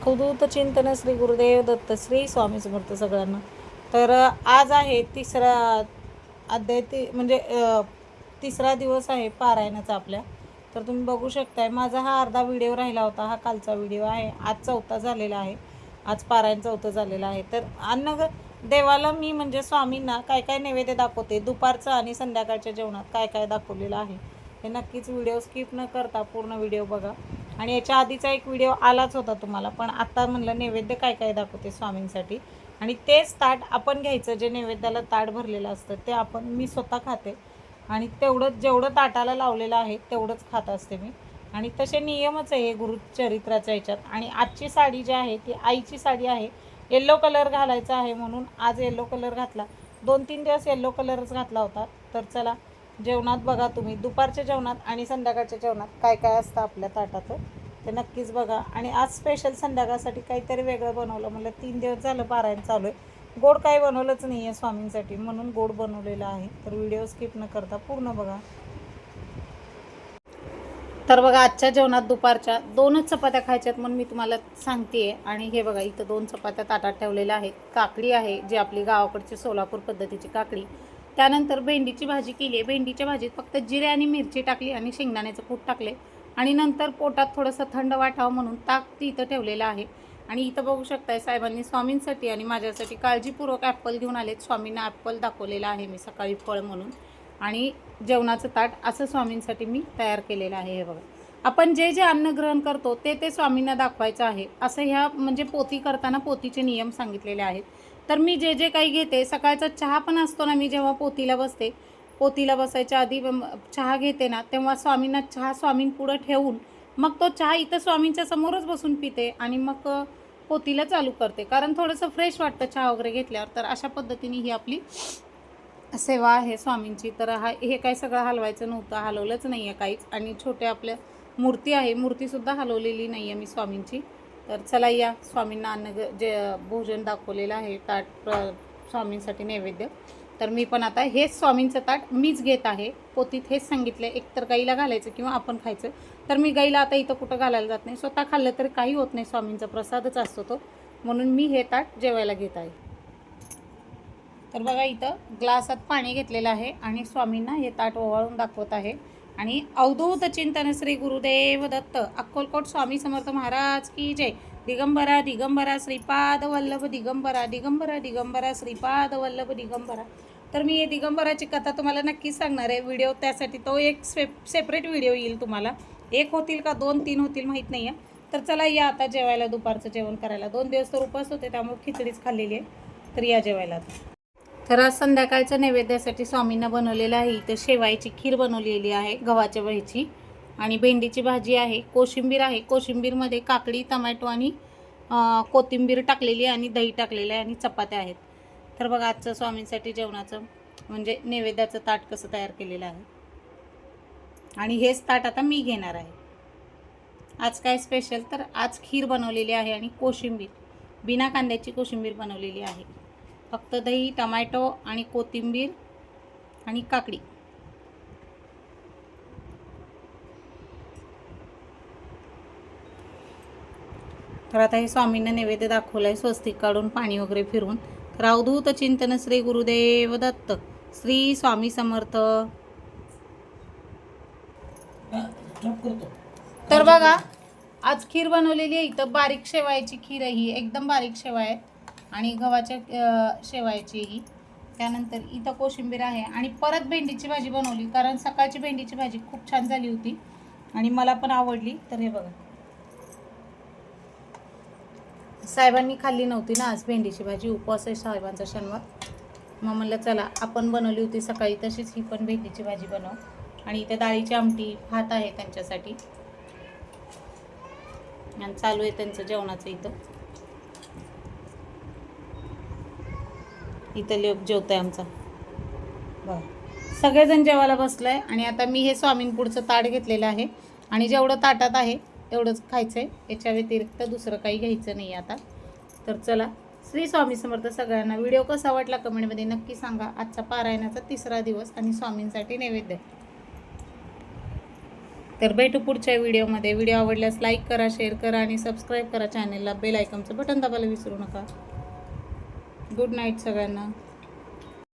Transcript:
अवधूत चिंतन श्री गुरुदेव दत्त श्री स्वामी समर्थ सगळ्यांना. तर आज आहे तिसरा अध्याय म्हणजे तिसरा दिवस आहे पारायणाचा आपल्या. तर तुम्ही बघू शकताय माझा हा अर्धा व्हिडिओ राहिला होता, हा कालचा व्हिडिओ आहे. आज चौथा झालेला आहे, आज पारायण चौथं झालेलं आहे. तर देवाला मी म्हणजे स्वामींना काय काय नैवेद्य दाखवते, दुपारचं आणि संध्याकाळच्या जेवणात काय काय दाखवलेलं आहे हे नक्कीच व्हिडिओ स्किप न करता पूर्ण व्हिडिओ बघा. आणि याच्या आधीचा एक व्हिडिओ आलाच होता तुम्हाला, पण आता म्हणलं नैवेद्य काय काय दाखवते स्वामींसाठी. आणि तेच ताट आपण घ्यायचं, जे नैवेद्याला ताट भरलेलं असतं ते आपण मी स्वतः खाते. आणि जेवढं ताटाला लावलेलं आहे तेवढंच खात असते मी. आणि तसे नियमच आहे हे गुरुचरित्राच्या ह्याच्यात. आणि आजची साडी जी आहे ती आईची साडी आहे, येल्लो कलर घालायचा आहे म्हणून आज येल्लो कलर घातला. 2-3 दिवस येल्लो कलरच घातला होता. तर चला जेवणात बघा तुम्ही, दुपारच्या जेवणात आणि संध्याकाळच्या जेवणात काय काय असतं आपल्या ताटात ते नक्कीच बघा. आणि आज स्पेशल संध्याकाळसाठी काहीतरी वेगळं बनवलं. मला 3 दिवस झालं पारायण चालू आहे, गोड काही बनवलंच नाही आहे स्वामींसाठी, म्हणून गोड बनवलेलं आहे. तर व्हिडिओ स्किप न करता पूर्ण बघा. तर बघा आजच्या जेवणात दुपारच्या 2च चपात्या खायच्यात म्हणून मी तुम्हाला सांगते आहे. आणि हे बघा इथं 2 चपात्या ताटात ठेवलेल्या आहेत. काकडी आहे जी आपली गावाकडची सोलापूर पद्धतीची काकडी. त्यानंतर भेंडीची भाजी केली आहे. भेंडीच्या भाजीत फक्त जिरे आणि मिरची टाकली आणि शेंगदाण्याचं कूट टाकले. आणि नंतर पोटात थोडंसं थंड वाटावं म्हणून ताक इथं ठेवलेलं आहे. आणि इथं बघू शकताय साहेबांनी स्वामींसाठी आणि माझ्यासाठी काळजीपूर्वक ॲपल घेऊन आलेत. स्वामींना ॲपल दाखवलेला आहे मी सकाळी फळ म्हणून. आणि जेवणाचं ताट असं स्वामींसाठी मी तयार केलेलं आहे. हे बघा आपण जे जे अन्न ग्रहण करतो ते स्वामींना दाखवायचं आहे असं ह्या म्हणजे पोथी करताना पोथीचे नियम सांगितलेले आहेत. तर मी जे जे काही घेते, सकाळचा चहा पण असतो ना, मी जेव्हा पोथीला बसते, पोथीला बसायच्या आधी चहा घेते ना, तेव्हा स्वामींना चहा स्वामींपुढं ठेवून मग तो चहा इथं स्वामींच्या समोरच बसून पिते आणि मग पोथीला चालू करते. कारण थोडंसं फ्रेश वाटतं चहा वगैरे घेतल्यावर. तर अशा पद्धतीने ही आपली सेवा आहे स्वामींची. तर हे काय सगळं हलवायचं नव्हतं, हलवलंच नाही आहे काहीच. आणि छोटे आपल्या मूर्ती आहे, मूर्तीसुद्धा हलवलेली नाही आहे मी स्वामींची. तर चला या स्वामींना जे भोजन दाखवलेलं आहे ताट स्वामींसाठी नैवेद्य. तर मी पण आता हेच स्वामींचं ताट मीच घेत आहे. पोथीत हेच सांगितलं आहे, एकतर गाईला घालायचं किंवा आपण खायचं. तर मी गाईला आता इथं कुठं घालायला जात नाही, स्वतः खाल्लं तरी काही होत नाही, स्वामींचा प्रसादच असतो तो, म्हणून मी हे ताट जेवायला घेत आहे. तर बघा इथं ग्लासात पाणी घेतलेलं आहे आणि स्वामींना हे ताट ओवाळून दाखवत आहे. आणि अवधूत चिंतन श्री गुरुदेव दत्त, अक्कलकोट स्वामी समर्थ महाराज की जय. दिगंबरा दिगंबरा श्रीपाद वल्लभ दिगंबरा, दिगंबरा दिगंबरा श्रीपाद वल्लभ दिगंबरा. तर मी हे दिगंबराची कथा तुम्हाला नक्कीच सांगणार आहे. व्हिडिओ त्यासाठी तो एक सेपरेट व्हिडिओ येईल तुम्हाला. 1 होतील का 2-3 होतील माहीत नाही आहे. तर चला या आता जेवायला, दुपारचं जेवण करायला. 2 दिवस तर उपास होते त्यामुळे खिचडीच खाल्लेली आहे. तर या जेवायला. तर आज संध्याकाळच्या नैवेद्यासाठी स्वामींना बनवलेलं आहे. इथं शेवायची खीर बनवलेली आहे गव्हाच्या व्हायची. आणि भेंडीची भाजी आहे, कोशिंबीर आहे. कोशिंबीरमध्ये काकडी, टमॅटो आणि कोथिंबीर टाकलेली आहे आणि दही टाकलेलं आहे आणि चपात्या आहेत. तर बघा आजचं स्वामींसाठी जेवणाचं म्हणजे नैवेद्याचं ताट कसं तयार केलेलं आहे. आणि हेच ताट आता मी घेणार आहे. आज काय स्पेशल, तर आज खीर बनवलेली आहे आणि कोशिंबीर, बिना कांद्याची कोशिंबीर बनवलेली आहे. फक्त दही, टमॅटो आणि कोथिंबीर आणि काकडी. तर आता हे स्वामींना नैवेद्य दाखवलं आहे, स्वस्तिक काढून पाणी वगैरे फिरून. तर अवधूत चिंतन श्री गुरुदेव दत्त श्री स्वामी समर्थ. तर बघा आज खीर बनवलेली आहे. इथं बारीक शेवायची खीर आहे, ही एकदम बारीक शेवाय आहे आणि गव्हाच्या शेवायची ही. त्यानंतर इथं कोशिंबीर आहे आणि परत भेंडीची भाजी बनवली, कारण सकाळची भेंडीची भाजी खूप छान झाली होती आणि मला पण आवडली. तर हे बघा साहेबांनी खाल्ली नव्हती ना आज भेंडीची भाजी, उपवास आहे साहेबांचा शनिवार. मग म्हणलं चला आपण बनवली होती सकाळी तशीच ही पण भेंडीची भाजी बनव. आणि इथे डाळीची आमटी, भात आहे त्यांच्यासाठी. आणि चालू आहे त्यांचं जेवणाचं. इथं लोक जेवत आहे आमचा बघा, सगळेजण जेवायला बसलं आहे. आणि आता मी हे स्वामींपुढचं ताट घेतलेलं आहे आणि जेवढं ताटात आहे तेवढंच खायचं आहे, याच्या व्यतिरिक्त दुसरं काही घ्यायचं नाही आता. तर चला श्री स्वामी समर्थ सगळ्यांना. व्हिडिओ कसा वाटला कमेंटमध्ये नक्की सांगा. आजचा पारायणाचा 3रा दिवस आणि स्वामींसाठी नैवेद्य. तर भेटू पुढच्या व्हिडिओमध्ये. व्हिडिओ आवडल्यास लाईक करा, शेअर करा आणि सबस्क्राईब करा चॅनलला. बेल आयकॉनचं बटन दाबायला विसरू नका. गुड नाईट सगळ्यांना.